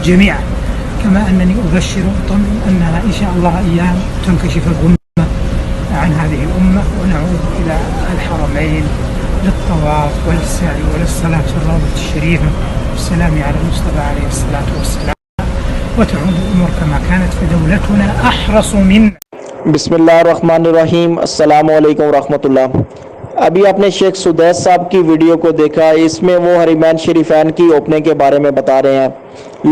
جميعا، كما أنني أبشر وأطمئن أنها إن شاء الله أيام تنكشف الغمة عن هذه الأمة ونعود إلى الحرمين للطواف وللسعي وللصلاة في الروضة الشريفة والسلام على المصطفى عليه الصلاة والسلام، وتعود الأمور كما كانت، فدولتنا أحرص منا. بسم اللہ الرحمن الرحیم. السلام علیکم ورحمۃ اللہ. ابھی آپ نے شیخ سدیس صاحب کی ویڈیو کو دیکھا. اس میں وہ حرمین شریفین کی اوپننگ کے بارے میں بتا رہے ہیں،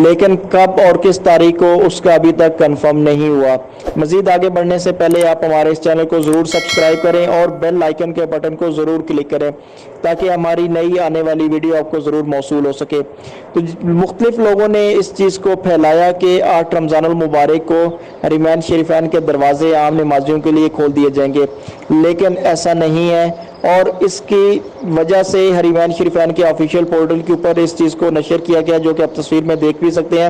لیکن کب اور کس تاریخ کو اس کا ابھی تک کنفرم نہیں ہوا. مزید آگے بڑھنے سے پہلے آپ ہمارے اس چینل کو ضرور سبسکرائب کریں اور بیل آئیکن کے بٹن کو ضرور کلک کریں تاکہ ہماری نئی آنے والی ویڈیو آپ کو ضرور موصول ہو سکے. تو مختلف لوگوں نے اس چیز کو پھیلایا کہ 8 رمضان المبارک کو حرمین شریفین کے دروازے عام نمازیوں کے لیے کھول دیے جائیں گے، لیکن ایسا نہیں ہے. اور اس کی وجہ سے حرمین شریفین کے آفیشیل پورٹل کے اوپر اس چیز کو نشر کیا گیا، جو کہ آپ تصویر میں دیکھ بھی سکتے ہیں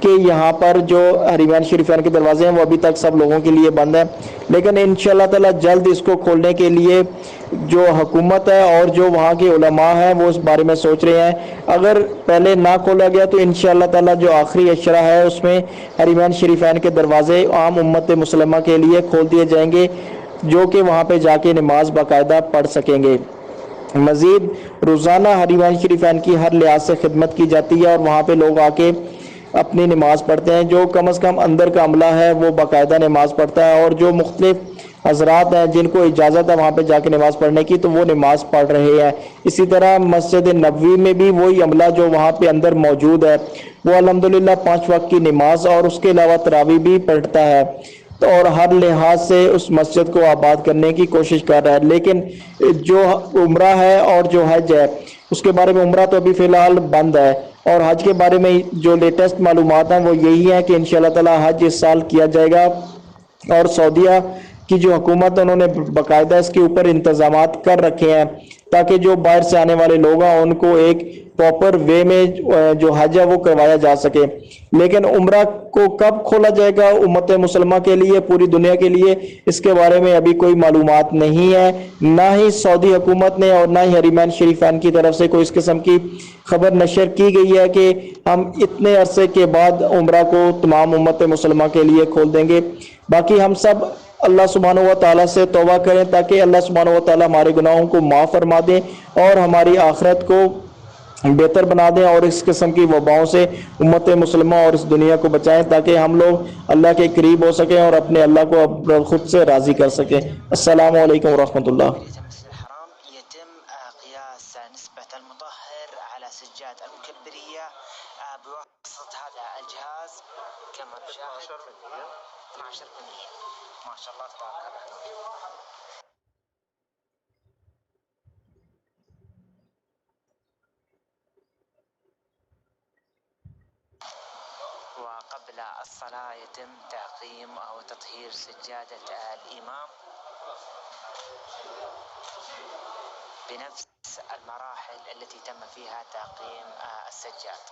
کہ یہاں پر جو حرمین شریفین کے دروازے ہیں وہ ابھی تک سب لوگوں کے لیے بند ہیں، لیکن انشاءاللہ تعالی جلد اس کو کھولنے کے لیے جو حکومت ہے اور جو وہاں کے علماء ہیں وہ اس بارے میں سوچ رہے ہیں. اگر پہلے نہ کھولا گیا تو انشاءاللہ تعالی جو آخری اشرہ ہے اس میں حرمین شریفین کے دروازے عام امت مسلمہ کے لیے کھول دیے جائیں گے، جو کہ وہاں پہ جا کے نماز باقاعدہ پڑھ سکیں گے. مزید روزانہ حرمین شریفین کی ہر لحاظ سے خدمت کی جاتی ہے اور وہاں پہ لوگ آ کے اپنی نماز پڑھتے ہیں. جو کم از کم اندر کا عملہ ہے وہ باقاعدہ نماز پڑھتا ہے، اور جو مختلف حضرات ہیں جن کو اجازت ہے وہاں پہ جا کے نماز پڑھنے کی تو وہ نماز پڑھ رہے ہیں. اسی طرح مسجد نبوی میں بھی وہی عملہ جو وہاں پہ اندر موجود ہے وہ الحمدللہ 5 وقت کی نماز اور اس کے علاوہ تراویح بھی پڑھتا ہے، اور ہر لحاظ سے اس مسجد کو آباد کرنے کی کوشش کر رہا ہے. لیکن جو عمرہ ہے اور جو حج ہے اس کے بارے میں، عمرہ تو ابھی فی الحال بند ہے، اور حج کے بارے میں جو لیٹسٹ معلومات ہیں وہ یہی ہے کہ انشاءاللہ تعالی حج اس سال کیا جائے گا. اور سعودیہ کی جو حکومت انہوں نے باقاعدہ اس کے اوپر انتظامات کر رکھے ہیں تاکہ جو باہر سے آنے والے لوگ ہیں ان کو ایک پراپر وے میں جو حج ہے وہ کروایا جا سکے. لیکن عمرہ کو کب کھولا جائے گا امت مسلمہ کے لیے، پوری دنیا کے لیے، اس کے بارے میں ابھی کوئی معلومات نہیں ہے. نہ ہی سعودی حکومت نے اور نہ ہی حرمین شریفین کی طرف سے کوئی اس قسم کی خبر نشر کی گئی ہے کہ ہم اتنے عرصے کے بعد عمرہ کو تمام امت مسلمہ کے لیے کھول دیں گے. باقی ہم سب اللہ سبحانہ و تعالیٰ سے توبہ کریں تاکہ اللہ سبحانہ و تعالیٰ ہمارے گناہوں کو معاف فرما دیں اور ہماری آخرت کو بہتر بنا دیں، اور اس قسم کی وباؤں سے امت مسلمہ اور اس دنیا کو بچائیں تاکہ ہم لوگ اللہ کے قریب ہو سکیں اور اپنے اللہ کو خود سے راضی کر سکیں. السلام علیکم ورحمۃ اللہ. يتم قياس نسبة المطهر على سجاد المكبرية بواسطة هذا الجهاز كما نشاهد 12%. ما شاء الله تبارك الله. وقبل الصلاة يتم تعقيم أو تطهير سجادة الإمام بنفس المراحل التي تم فيها تعقيم السجاد.